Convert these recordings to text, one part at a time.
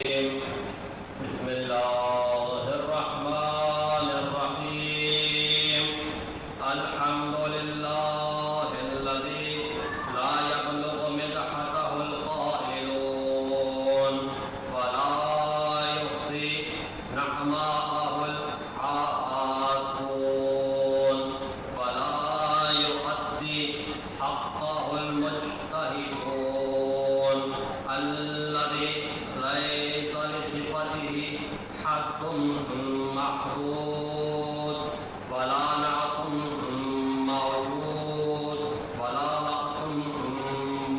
بسم الله الرحمن الرحيم الحمد لله الذي لا يبلغ مدحته القائلون ولا يحصي نعماءه العاقون ولا يؤدي حقه المجتهدون الذي ليس لصفته حد محدود ولا نعت موجود ولا وقت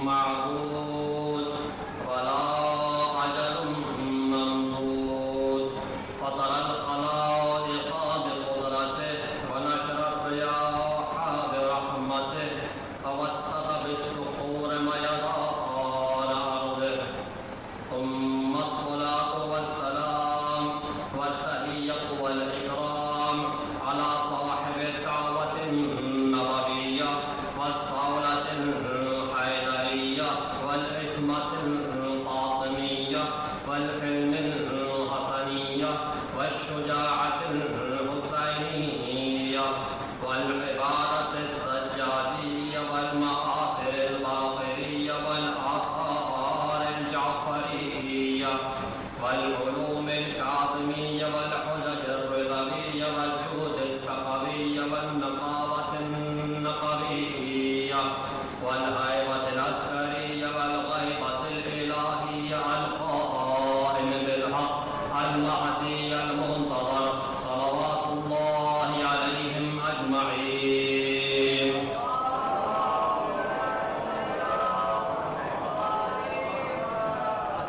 معدود ولا أجل ممدود فطر الخلائق بقدرته ونشر الرياح برحمته فوتد بالصخور ميدان أرضه ثم الصلاة والسلام والتحية والإكرام على صاحب الدعوة النبوية والصولة الحيدرية والعصمة الفاطمية والحلم الحسنية والشجاعة الحسينية والعبادة السجادية والمآثر الباقرية والآثار الجعفرية والعلوم الكاظمية والحجج الرضوية والجهد التقوية والنقاوة النقوية والهيبة العسكرية والغيبة الإلهية القائم بالحق المهدي المنتظر صلوات الله عليهم أجمعين.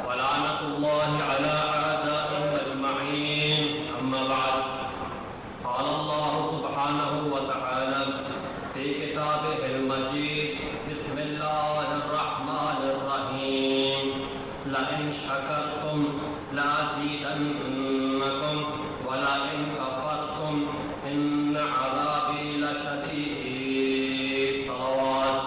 ولعنة الله على أعدائهم أجمعين. أما بعد، قال الله سبحانه وتعالى في كتابه المجيد: بسم الله الرحمن الرحيم لئن شكرتم لأزيدنكم ولئن كفرتم إن عذابي لشديد. صلوات.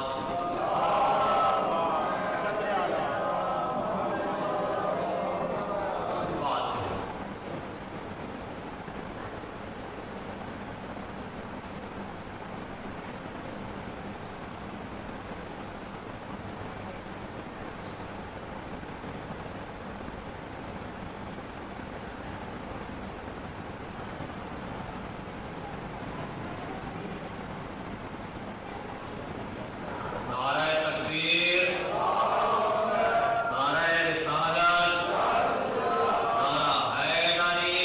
نعرہ تکبیر، نعرہ رسالت، نعرہ حیدری،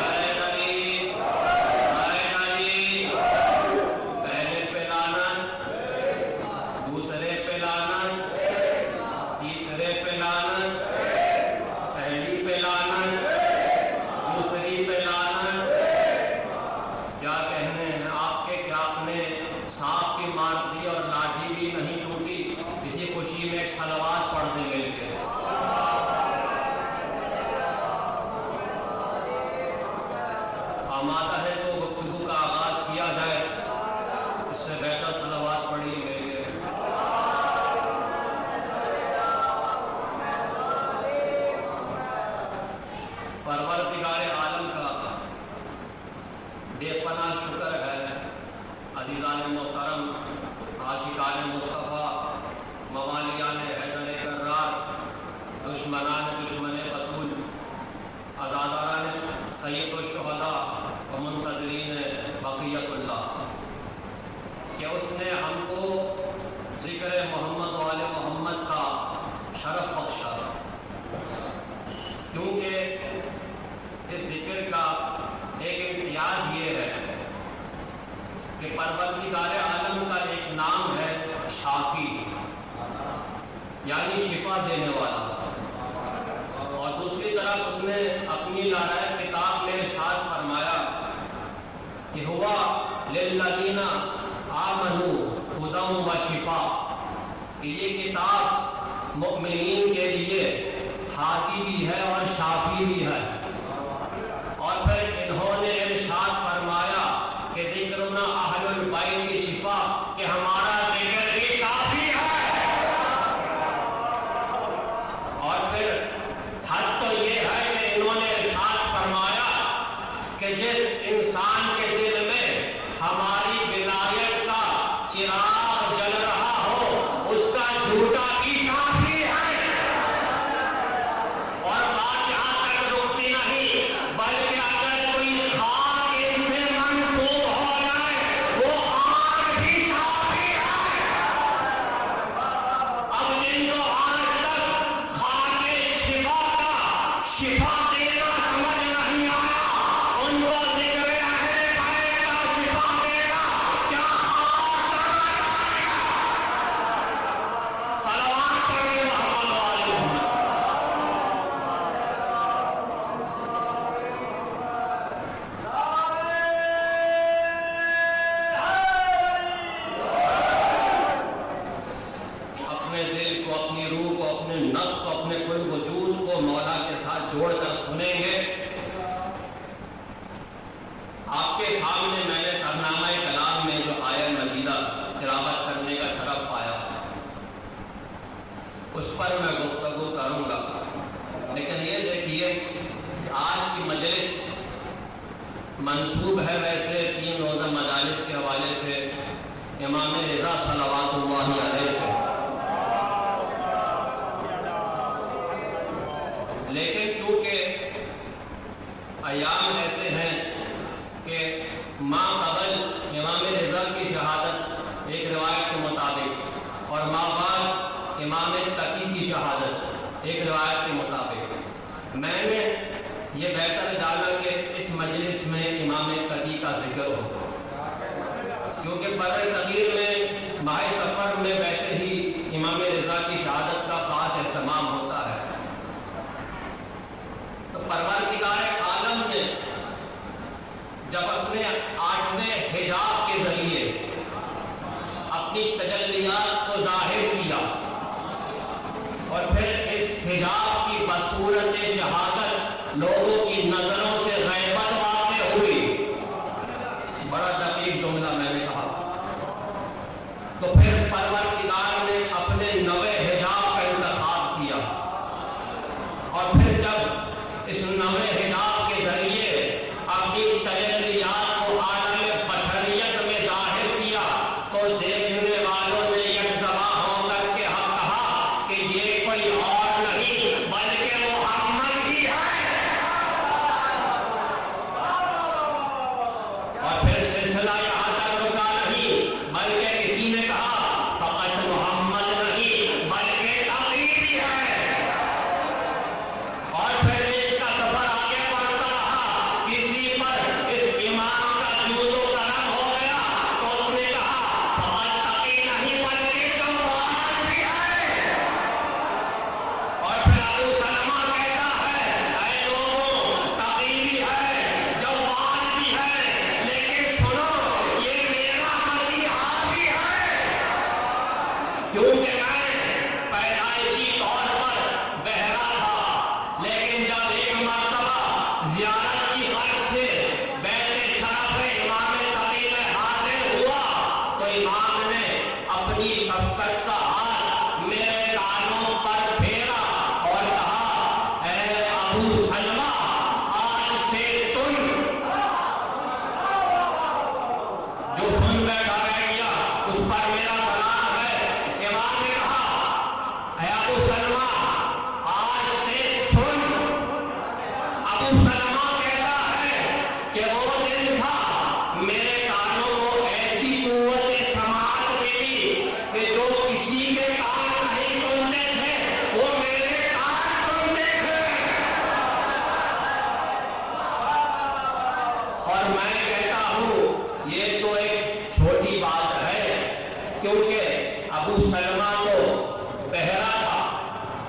حیدری، حیدری۔ پہلے پہ لعنت، دوسرے پہ لعنت، تیسرے پہ لعنت، پہلی پہ لعنت، دوسری پہ لعنت۔ کیا کہنے ہیں آپ کے، کیا آپ نے سانپ کی مار دی اور لاٹھی بھی نہیں ٹوٹی؟ اسی خوشی میں ایک صلوات پڑھ دیں مل کے۔ آمادہ ہے تو گفتگو کا آغاز کیا جائے، اس سے بہتر صلوات پڑھی مل کے۔ پروردگار عالم کا بے پناہ شکر ہے، عزیزان محترم، عاشقان مصطفیٰ، موالیان حیدر کرار، دشمنان دشمن بطول، عزاداران سید الشہداء و منتظرین بقیت اللہ، کہ اس نے ہم کو ذکر محمد و آل محمد کا شرف بخشا، کیونکہ اس ذکر کا ایک امتیاز یہ ہے کہ پروردگار عالم کا ایک نام ہے شافی، یعنی شفا دینے والا، اور دوسری طرف اس نے اپنی لائق کتاب میں ارشاد فرمایا کہ ہوا للذین آمنوا ھدی و شفا، کہ یہ کتاب مؤمنین کے لیے ہادی بھی ہے اور شافی بھی ہے۔ اور پھر انہوں نے ارشاد فرمایا کہ ذکرنا اہل البیت شفا، کہ ہمارا ذکر بھی کافی ہے۔ اور پھر جس انسان کے دل میں ہماری ولایت کا چراغ جل رہا ہو اس کا جھوٹا بھی شافی ہے۔ اور بات یہاں تک رکتی نہیں، بلکہ اگر کوئی خاک ان سے منسوب ہو جائے وہ خاک بھی شافی ہے۔ اب جن کو آج تک خاک شفا کا شفا دینا سمجھ نہیں آیا ان کو ذکر اہل بیت کا شفا دینا کیا خاص سمجھ آئے گا؟ صلوات پڑھیں محمد والے محمد۔ اپنے دل کو، اپنی روح کو، اپنے نفس کو، اپنے کل وجود کو مولا کے ساتھ جوڑ کر سنیں گے۔ آپ کے سامنے میں نے سرنامہ کلام میں جو آیہ مجیدہ تلاوت کرنے کا شرف پایا اس پر میں گفتگو کروں گا، لیکن یہ دیکھیے کہ آج کی مجلس منسوب ہے ویسے 3 روزہ مجالس کے حوالے سے امام رضا صلوات اللہ علیہ سے، لیکن چونکہ ایام ایسے ہیں کہ ماں قبل امام رضا کی شہادت ایک روایت کے مطابق اور ماں بعد امام تقی کی شہادت ایک روایت کے مطابق، میں نے یہ بہتر جانا کہ اس مجلس میں امام تقی کا ذکر ہو، کیونکہ بر صغیر میں ماہ سفر میں ویسے ہی امام رضا کی شہادت کا خاص اہتمام ہوتا ہے۔ تو پروردگار عالم نے جب اپنے 8ویں حجاب کے ذریعے اپنی تجلیات کو ظاہر کیا اور پھر اس حجاب کی بصورت شہادت لوگوں کی نظروں سے غیبت واقع ہوئی، بڑا دقیق جملہ میں نے کہا، تو پھر پروردگار نے اپنے نوے حجاب کا انتخاب کیا اور پھر جب اس نوے حجاب کے ذریعے اپنی تجلیات کو عالم بشریت میں ظاہر کیا تو دیکھنے والوں نے یکجہاں ہو کر کے حق کہا کہ یہ کوئی اور نہیں بلکہ محمد ہی ہے۔ اور پھر سلسلہ یہاں تک رکا نہیں، بلکہ کسی نے کہا فقط محمد نہیں بلکہ تقی بھی ہے۔ اور پھر اس کا سفر آگے بڑھتا رہا، کسی پر اس امام کا جود و کرم ہو گیا تو اس نے کہا فقط تقی نہیں بلکہ جواد بھی ہے۔ اور پھر ابو سلمہ کہتا ہے اے لوگوں تقی بھی ہے جواد بھی ہے، لیکن سنو یہ میرا مسیحا بھی ہے، کیونکہ میں پیدائشی طور پر بہرا تھا، لیکن جب ایک مرتبہ زیارت کی غرض سے بیت شرف امام تقی میں حاضر ہوا تو امام نے اپنی شفقت کا ہاتھ میرے کانوں پر پھیرا اور کہا اے ابو سلمہ آج سے سن، جو سن بیٹھا رہ گیا اس پر میرا سلام ہے۔ امام نے کہا اے ابو سلمہ آج سے سن۔ ابو سلمہ کہتا ہے کہ وہ دن تھا میرے کانوں کو ایسی قوت سماعت ملی کہ جو کسی کے کان نہیں سنتے تھے وہ میرے کان سنتے تھے۔ اور میں کہتا ہوں یہ تو ایک چھوٹی بات ہے، کیونکہ ابو سلمہ تو بہرا تھا،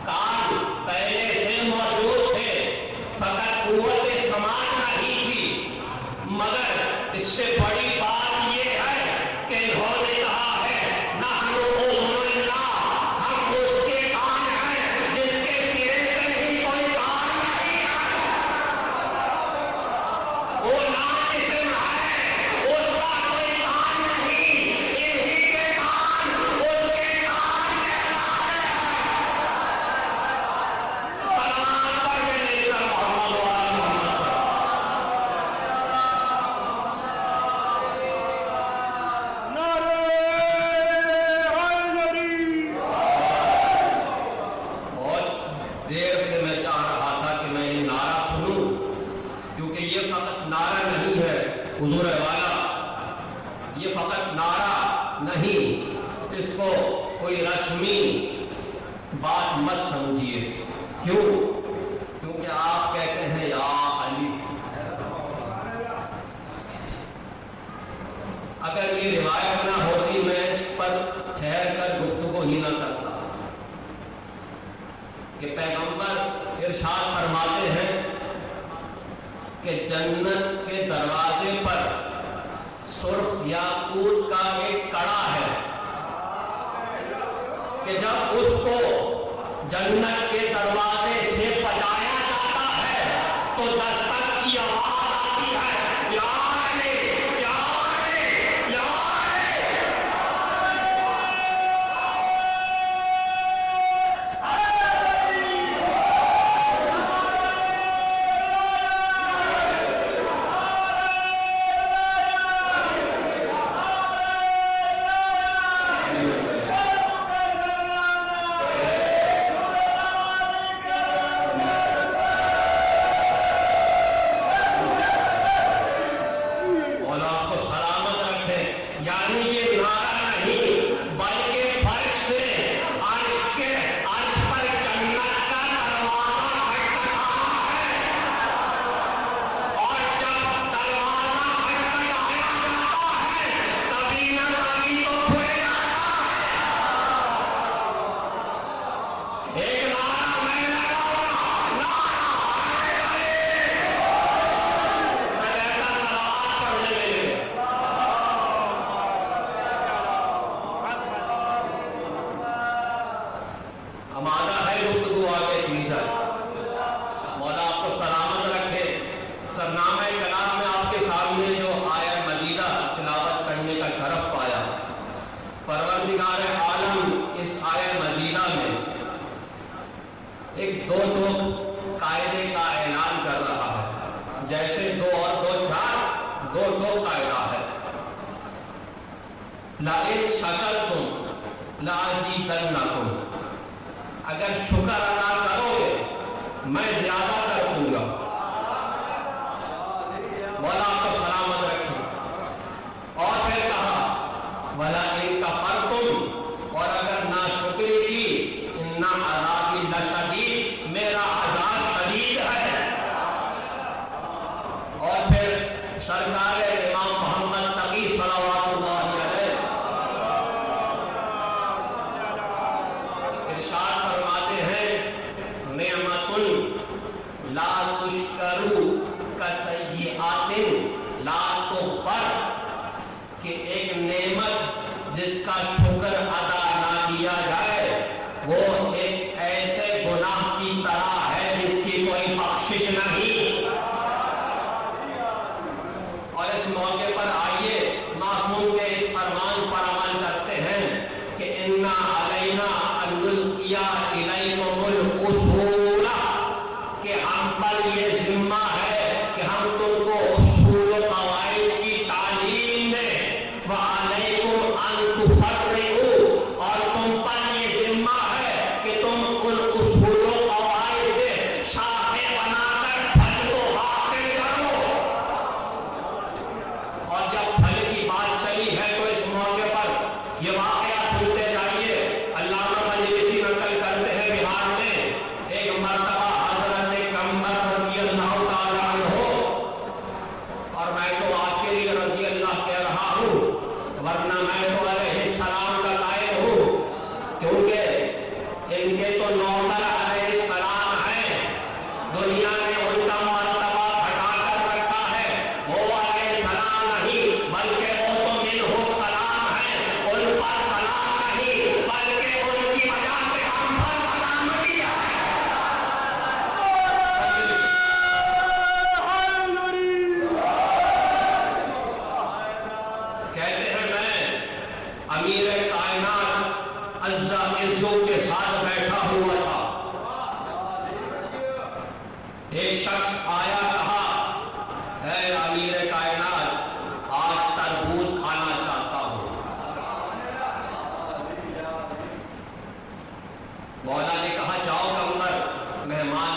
کان پہلے سے موجود تھے، فقط قوت سے میں چاہ رہا تھا کہ میں یہ نعرہ سنوں، کیونکہ یہ فقط نعرہ نہیں ہے حضور والا، یہ فقط نعرہ نہیں، اس کو کوئی رسمی بات مت سمجھیے۔ کیوں؟ کیونکہ آپ کہتے ہیں یا علی۔ اگر یہ روایت نہ ہوتی میں اس پر ٹھہر کر گفتگو ہی نہ کرتا کہ پیغمبر ارشاد فرماتے ہیں کہ جنت کے دروازے پر سرخ یاقوت کا ایک کڑا ہے کہ جب اس کو جنت کے دروازے سے بجایا جاتا ہے تو دستک کی آواز آتی ہے، یا علی، یا علی، یا پروردگار عالم اس آیت مدینہ میں ایک دو قاعدے کا اعلان کر رہا ہے، جیسے 2 اور 2 4 دو قاعدہ ہے۔ لَإِن شَكَرْتُمْ لَأَزِيدَنَّكُمْ، اگر شکر ادا کرو گے میں زیادہ کر دوں گا۔ مولا آپ کو سلامت رکھے۔ اور پھر کہا وَلَئِن كَفَرْتُمْ، اور اگر ناشکری کی إِنَّ عَذَابِي لَشَدِيدٌ، میرا عذاب شدید ہے۔ اور پھر سرکار امام محمد تقی صلوات اللہ علیہ ارشاد فرماتے ہیں نعمت لا تشکر کسیئات لا تغفر، کہ ایک نعمت جس کا شکر ادا نہ کیا جائے وہ ایک ایسے گناہ کی طرح ہے جس کی کوئی بخشش نہیں۔ اور اس موقع پر آئیے معصوم کے اس فرمان پر عمل کرتے ہیں کہ اِنَّا عَلَيْنَا أَن نُلْقِيَ إِلَيْكُمُ الْأُصُولَ، کہ ہم پر یہ ذمہ ہے کہ ہم تم کو اصول و قواعد کی تعلیم دیں، وَعَلَيْكُمْ أَن تُفَرِّقُوا، اور تم پر یہ ذمہ ہے کہ تم ان اصول و قواعد سے شاخیں بنا کر پھل کو حاصل کرو۔ اور جب پھل کی بات چلی ہے تو اس موقع پر یہ واقعہ سنتے جائیے۔ علامہ مجلسی نقل کرتے ہیں بہار میں ایک مرتبہ حضرت قمر رضی اللہ تعالیٰ عنہ، اور میں تو آپ کے لیے رضی اللہ کہہ رہا ہوں ورنہ میں تو علیہ السلام کا قائل ہوں، کیونکہ ان کے تو نوکر علیہ السلام ہیں، دنیا نے ان کا مرتبہ گھٹا کر رکھا ہے۔ وہ علیہ السلام نہیں بلکہ وہ تو منہ سلام ہے، ان پر سلام نہیں بلکہ ان کی وجہ سے ہم پر سلامتی ہے۔ کہتے ہیں میں امیر کائنات عزا عزو کے ساتھ بیٹھا ہوا تھا، ایک شخص آیا، کہا اے امیر کائنات آج تربوز کھانا چاہتا ہوں۔ مولا نے کہا جاؤ قمر، مہمان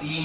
3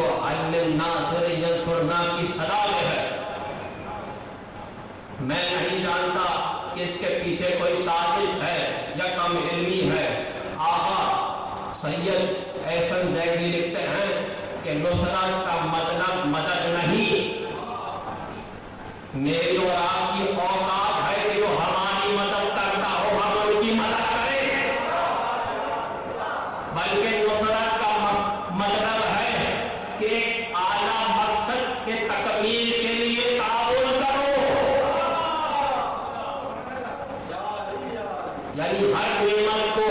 جو علم ناصر ینصرنا کی صدا میں ہے. میں نہیں جانتا کہ اس کے پیچھے کوئی سازش ہے یا کم علمی ہے. آقا سید احسن زیدی لکھتے ہیں کہ نصرت کا مطلب مدد نہیں. میری اور آپ کی اوقات ہے کہ جو ہماری مدد کرتا ہو ہم ان کی مدد کریں، بلکہ نصرت کا مطلب ہے کہ ایک اعلیٰ مقصد کے تکمیل کے لیے تعاون کرو. یعنی ہر نعمت کو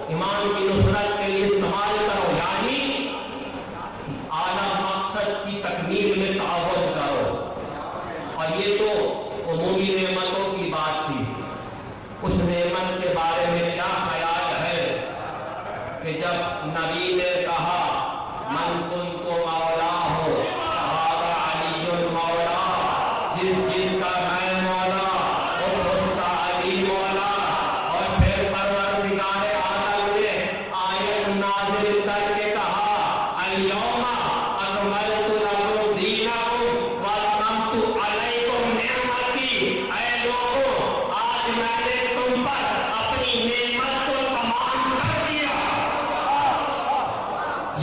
ایمان کی نصرت کے لیے استعمال کرو، یعنی اعلیٰ مقصد کی تکمیل میں تعاون کرو. اور یہ تو عمومی نعمتوں کی بات تھی. اس نعمت کے بارے میں کیا خیال ہے کہ جب نبی نے کہا من کنت مولا ہو فہذا علی المولا، جس چیز کا میں مولا اس کا علی مولا. اور پھر پروردگار عالم نے آیت نازل کر کے کہا الیوم اکملت لکم دینکم واتممت علیکم نعمتی. اے لوگوں آج میں نے تم پر اپنی نعمت کو تمام کر دیا.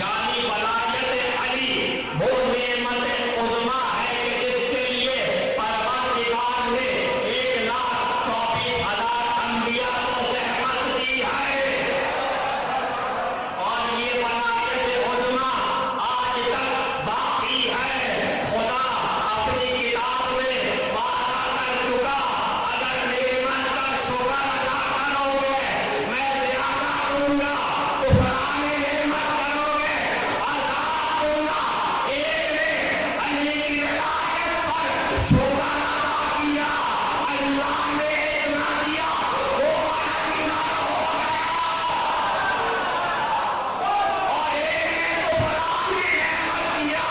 یعنی ولایت علی وہ نعمت عظمیٰ ہے کہ جس کے لیے پروردگار نے 1,24,000 انبیاء کو زحمت دی ہے. اور یہ ولایت عظمیٰ آج تک باقی ہے. خدا اپنی کتاب میں وعدہ کر چکا اگر نعمت کا شکر ادا کرو گے میں زیادہ دوں گا، کفران نعمت کرو گے عذاب دوں گا. ایک نے علی کی ولایت پر شکر ادا کیا، اللہ نے نہ دیا، وہ مددگار ہو گیا. اور ایک نے کفران نعمت دیا، اللہ نے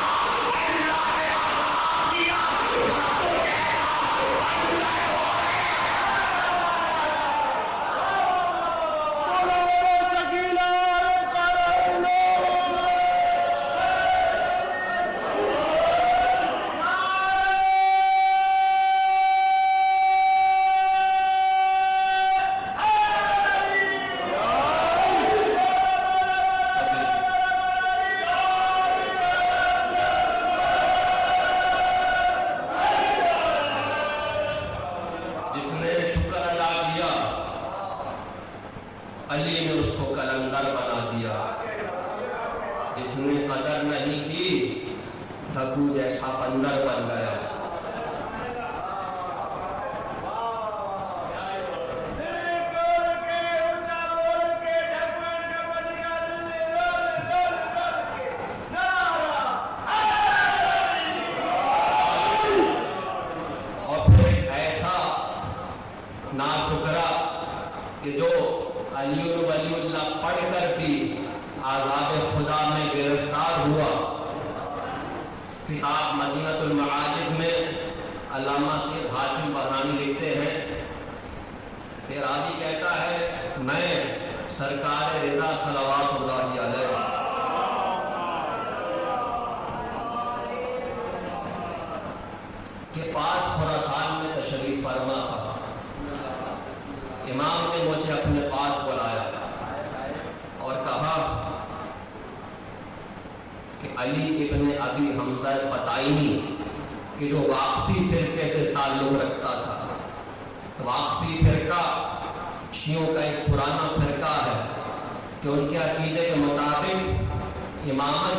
عذاب دیا، جب تو جس نے شکر ادا کیا علی نے اس کو کلندر بنا دیا. جس نے قدر نہیں کی ڈھکو جیسا بندر بن گیا. اور پھر ایسا ناشکرا کہ جو علی ولی اللہ پڑھ کر بھی عذاب خدا میں گرفتار ہوا. کتاب مدینۃ المعاجز میں علامہ سید ہاشم بہرانی لکھتے ہیں کہ راضی کہتا ہے میں سرکار رضا صلوات اللہ علیہ کے پاس خراسان میں تشریف فرما تھا. امام نے مجھے اپنے پاس بلایا اور کہا کہ علی ابن ابی حمزہ الفتائینی کہ جو واقفی فرقے سے تعلق رکھتا تھا. واقفی فرقہ شیعوں کا ایک پرانا فرقہ ہے کہ ان کے عقیدے کے مطابق امامت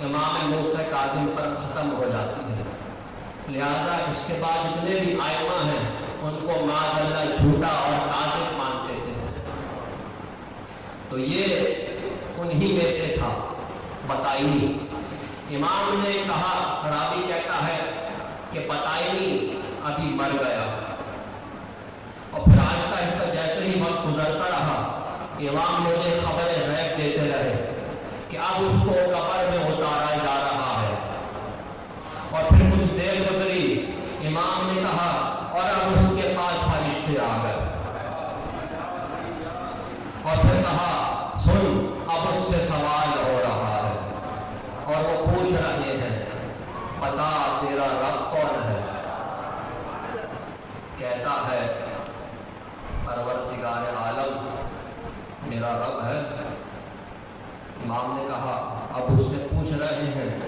امام موسیٰ کاظم پر ختم ہو جاتی ہے. لہذا اس کے بعد جتنے بھی ائمہ ہیں ان کو معاذ اللہ جھوٹا اور کاذب مانتے تھے. تو یہ انہی میں سے تھا بطائنی. امام نے کہا، راوی کہتا ہے کہ بطائنی ابھی مر گیا. اور پھر آہستہ آہستہ جیسے ہی وقت گزرتا رہا امام مجھے خبریں غیب دیتے رہے کہ اب اس کو قبر میں اتارا جا رہا ہے. اور پھر کچھ دیر گزری امام نے کہا اور اب اس کے پاس فرشتے آ گئے. اور پھر کہا سن اب اس سے سوال ہو رہا ہے. اور وہ پوچھ رہے بتا تیرا رب کون ہے؟ کہتا ہے پروردگار عالم میرا رب ہے۔ امام نے کہا اب اس سے پوچھ رہے ہیں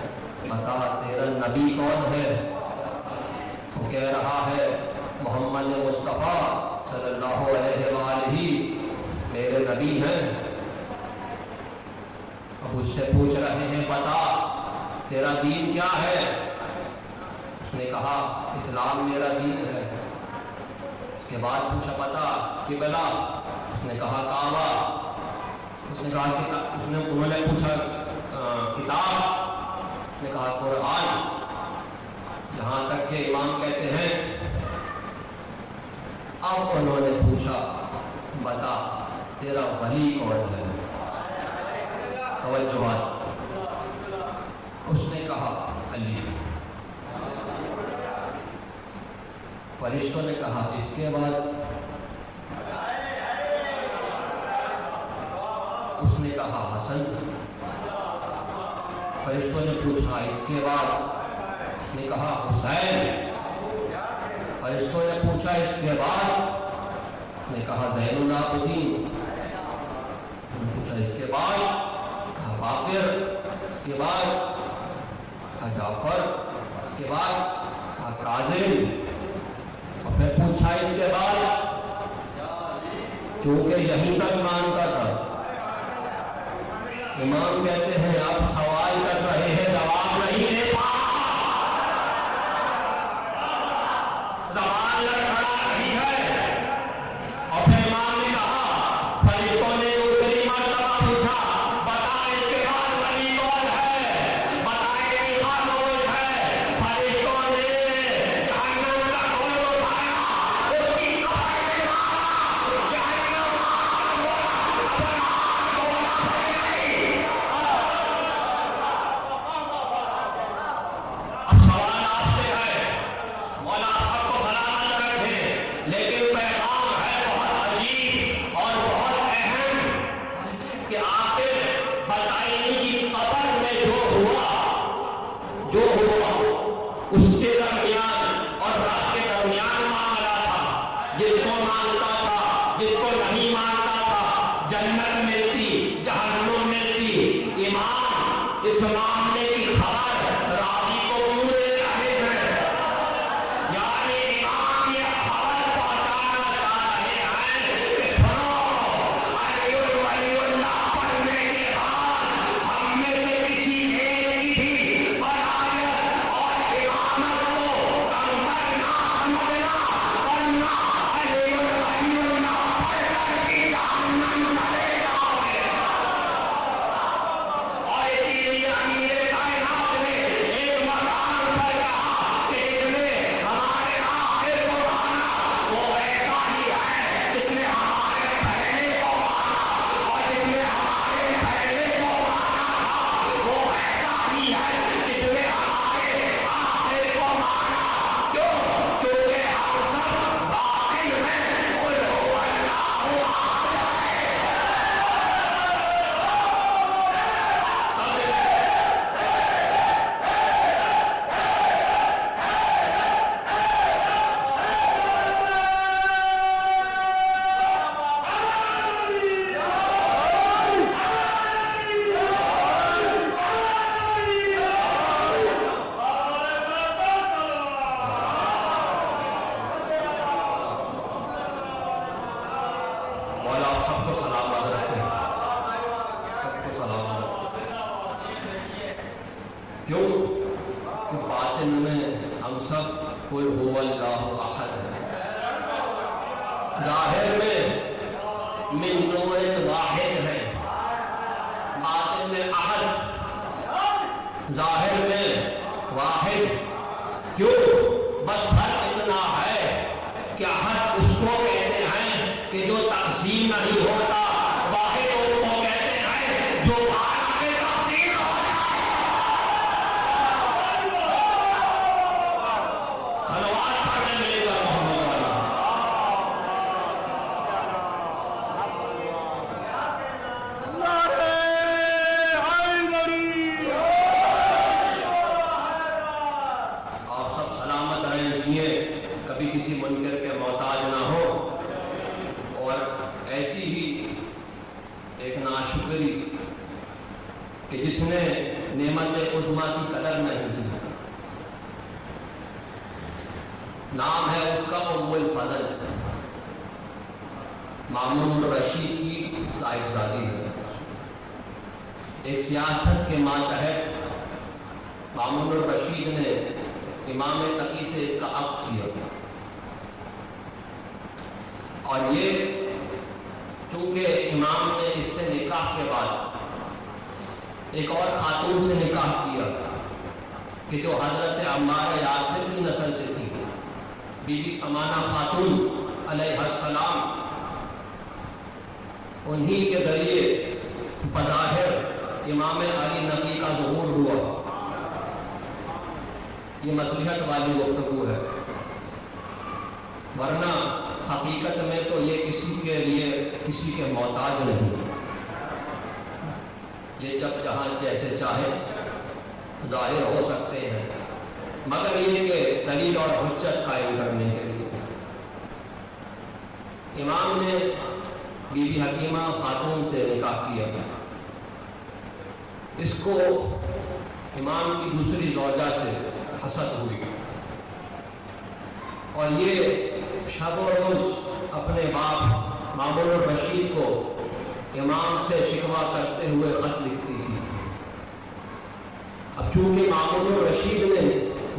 بتا تیرا نبی کون ہے؟ تو کہہ رہا ہے محمد مصطفیٰ صلی اللہ علیہ وآلہ میرے نبی ہیں۔ اب اس سے پوچھ رہے ہیں بتا تیرا دین کیا ہے؟ اس نے کہا اسلام میرا دین ہے۔ اس کے بعد پوچھا بتا قبلہ؟ اس نے کہا کعبہ۔ اس نے کہا انہوں نے پوچھا کتاب؟ اس نے کہا قرآن۔ یہاں تک کہ امام کہتے ہیں اب انہوں نے پوچھا بتا تیرا ولی کون ہے؟ توجہ۔ اس نے کہا علی۔ فرشتوں نے کہا اس کے بعد؟ اس نے کہا حسن۔ فرشتوں نے پوچھا اس کے بعد؟ اس نے کہا حسین۔ فرشتوں نے پوچھا اس کے بعد؟ اس نے کہا زین العابدین۔ پوچھا اس کے بعد؟ کہا باقر۔ اس کے بعد کہا جعفر۔ اس کے بعد کہا کاظم۔ اور پھر پوچھا اس کے بعد؟ چونکہ یہیں تک مانتا تھا۔ امام کہتے ہیں آپ سوال کر رہے ہیں جواب نہیں دے پا زبان لڑکھڑا رہی ہے۔ اور پھر امام نے کہا فرشتوں نے دوسری مرتبہ پوچھا بتا اس کے بعد ولی کون ہے؟ بتا اس کے بعد کون ہے؟ فرشتوں نے جہنم کا کھول اٹھایا، اس کی قبر میں مارا، جہنم ظاہر میں من نور واحد ہے، باطن میں احد، ظاہر میں واحد۔ کیوں؟ بس فرق اتنا ہے کہ احد اس کو کہتے ہیں کہ جو تقسیم نہیں ہوتا، واحد اس کو کہتے ہیں جو بارہ میں تقسیم ہو جائے۔ صلوات پڑھنے ملے گا محمد والا۔ نام ہے اس کا ام الفضل، مامون الرشید کی صاحبزادی ہے۔ ایک سیاست کے ماتحت مامون الرشید نے امام تقی سے اس کا عقد کیا، اور یہ چونکہ امام نے اس سے نکاح کے بعد ایک اور خاتون سے نکاح کیا کہ جو حضرت عمار یاسر کی نسل سے تھی، بی بی سمانہ خاتون علیہ السلام، انہی کے ذریعے بظاہر امام علی نبی کا ظہور ہوا۔ یہ مصلحت والی گفتگو ہے، ورنہ حقیقت میں تو یہ کسی کے لیے کسی کے محتاج نہیں، یہ جب جہاں جیسے چاہے ظاہر ہو سکتے ہیں، مگر یہ کہ دلیل اور حجت قائم کرنے کے لیے امام نے بی بی حکیمہ خاتون سے نکاح کیا۔ اس کو امام کی دوسری زوجہ سے حسد ہوئی، اور یہ شب و روز اپنے باپ مامون الرشید کو امام سے شکوہ کرتے ہوئے خط لکھتی تھی۔ اب چونکہ مامون الرشید نے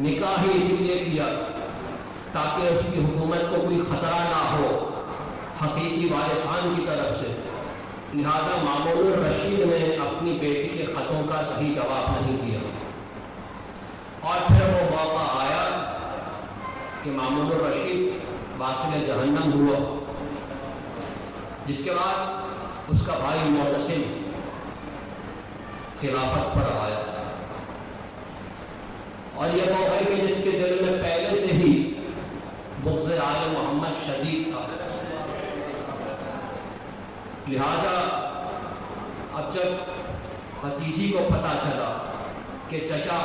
نکاح ہی اس لیے کیا تاکہ اس کی حکومت کو کوئی خطرہ نہ ہو حقیقی وارثان کی طرف سے، لہذا مامون الرشید نے اپنی بیٹی کے خطوں کا صحیح جواب نہیں دیا، اور پھر وہ موقع آیا کہ مامون الرشید واصل جہنم ہوا، جس کے بعد اس کا بھائی معتصم خلافت پر آیا، اور یہ وہ ہے کہ جس کے دل میں پہلے سے ہی بغض آل محمد شدید تھا، لہذا اب جب بھتیجی کو پتہ چلا کہ چچا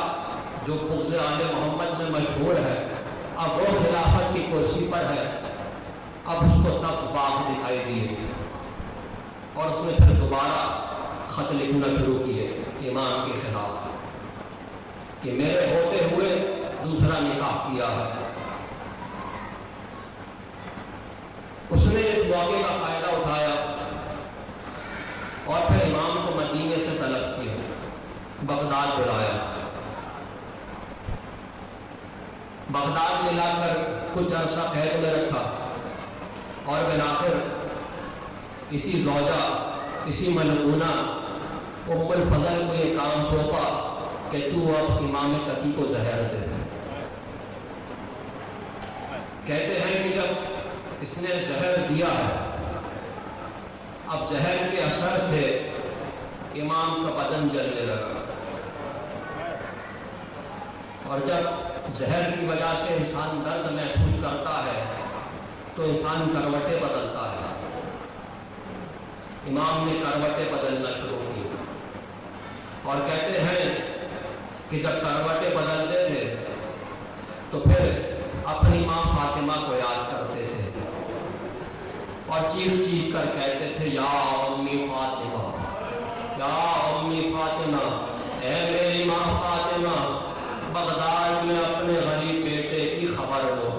جو بغض آل محمد میں مشہور ہے اب وہ خلافت کی کرسی پر ہے، اب اس کو سبز باغ دکھائی دیے، اور اس نے پھر دوبارہ خط لکھنا شروع کیے امام کے خلاف کہ میرے ہوتے ہوئے دوسرا نکاح کیا ہے۔ اس نے اس موقع کا فائدہ اٹھایا اور پھر امام کو مدینے سے طلب کیا، بغداد بلایا، بغداد میں لا کر کچھ عرصہ قید میں رکھا، اور بالآخر اسی زوجہ اسی ملعونہ ام الفضل کو یہ کام سونپا کہ تو اب امام تقی کو زہر دے۔ کہتے ہیں کہ جب اس نے زہر دیا ہے، اب زہر کے اثر سے امام کا بدن جلنے لگا، اور جب زہر کی وجہ سے انسان درد محسوس کرتا ہے تو انسان کروٹیں بدلتا ہے۔ امام نے کروٹیں بدلنا شروع کی، اور کہتے ہیں کہ جب کروٹیں بدلتے تھے تو پھر اپنی ماں فاطمہ کو یاد کرتے تھے، اور چیخ چیخ کر کہتے تھے یا امی فاطمہ، یا امی فاطمہ، اے میری ماں فاطمہ، بغداد میں اپنے غریب بیٹے کی خبر لو،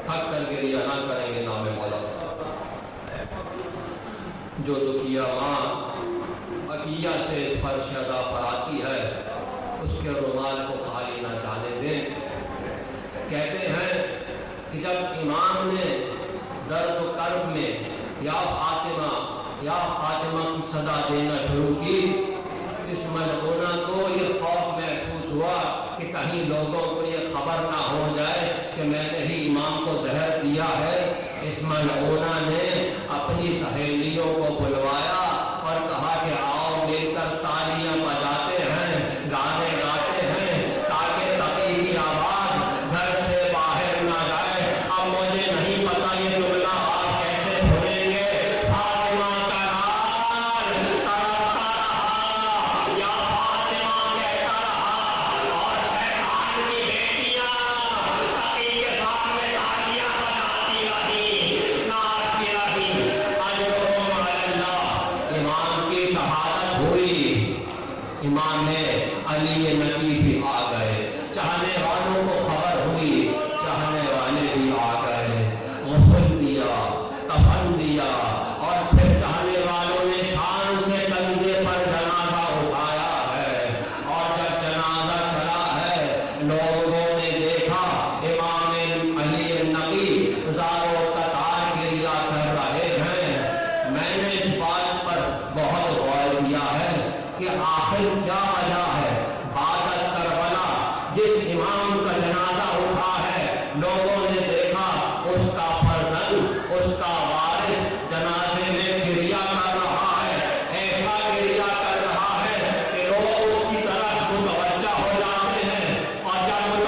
تھک کر گریہ نہ کریں گے نام مولا۔ جو دکھیا ماں عقیہ سے اس فرش ادا پر آتی ہے، اس کے رومال کو خالی نہ جانے دیں۔ کہتے ہیں کہ جب امام نے درد و کرب میں یا فاطمہ کی صدا دینا شروع کی، اس ملعونہ کو یہ خوف محسوس ہوا کہ کہیں لوگوں کو یہ خبر نہ ہو جائے کہ میں نے ہی امام کو زہر دیا ہے۔ اس ملعونہ نے اپنی سہیلیوں کو بلوایا اور کہا کہ آؤ مل کر تالیاں بجاتے ہیں، گانے گاتے ہیں، تاکہ تقی کی آواز گھر سے باہر نہ جائے۔ اب مجھے نہیں پتا یہ جملہ آپ کیسے بھولیں گے۔ فاطمہ کا لال تڑپتا رہا، یا فاطمہ کہتا رہا، اور شیطان کی بیٹیاں تقی کے سامنے تالیاں بجاتی رہی، ناچتی رہی۔ لوگوں نے دیکھا امام علی نقی ہزاروں قطار کریا کر رہے ہیں۔ میں نے اس بات پر بہت غور کیا ہے کہ آخر کیا وجہ ہے بعد از کربلا جس امام کا جنازہ اٹھا ہے لوگوں نے دیکھا اس کا فرزند اس کا وارث جنازے میں کریا کر رہا ہے، ایسا کریا کر رہا ہے کہ لوگ اس کی طرف متوجہ ہو جاتے ہیں، اور جب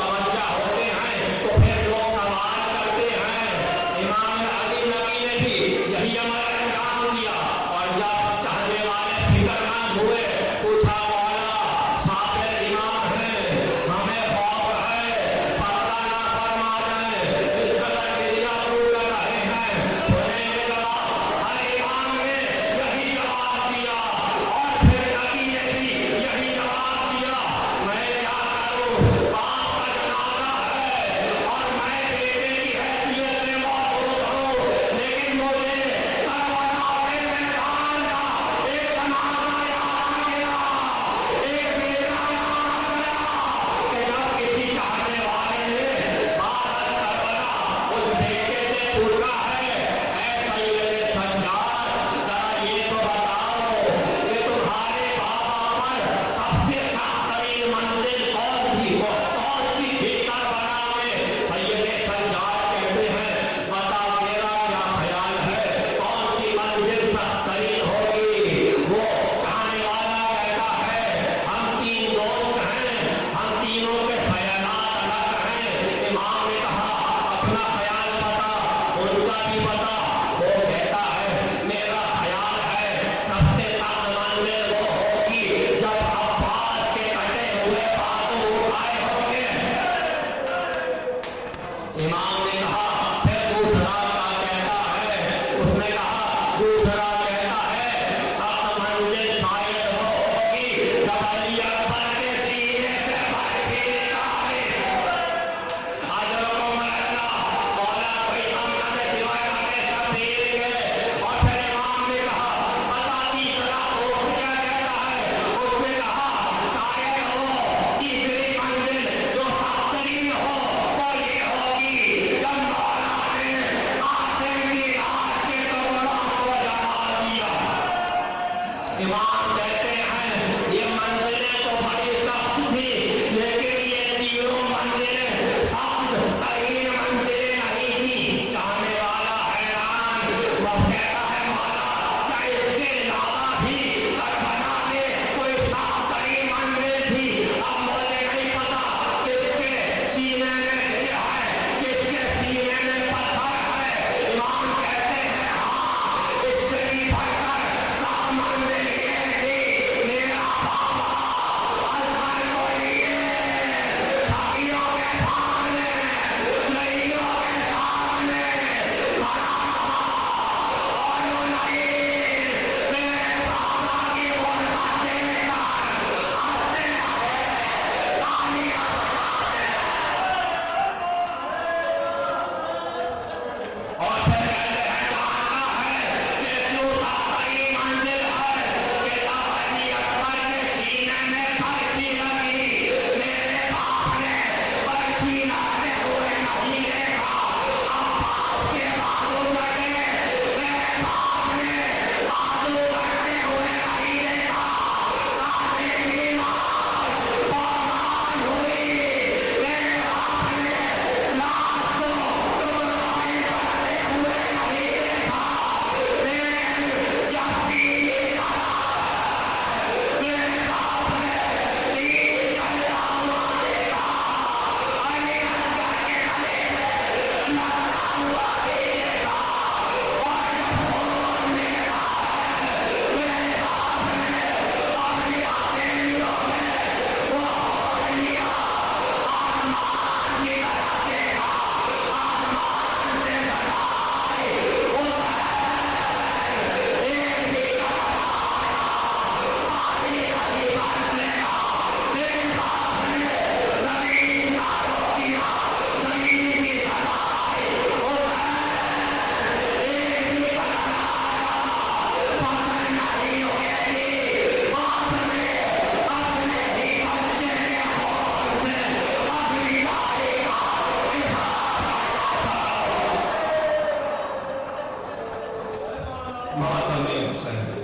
ماتم حسین.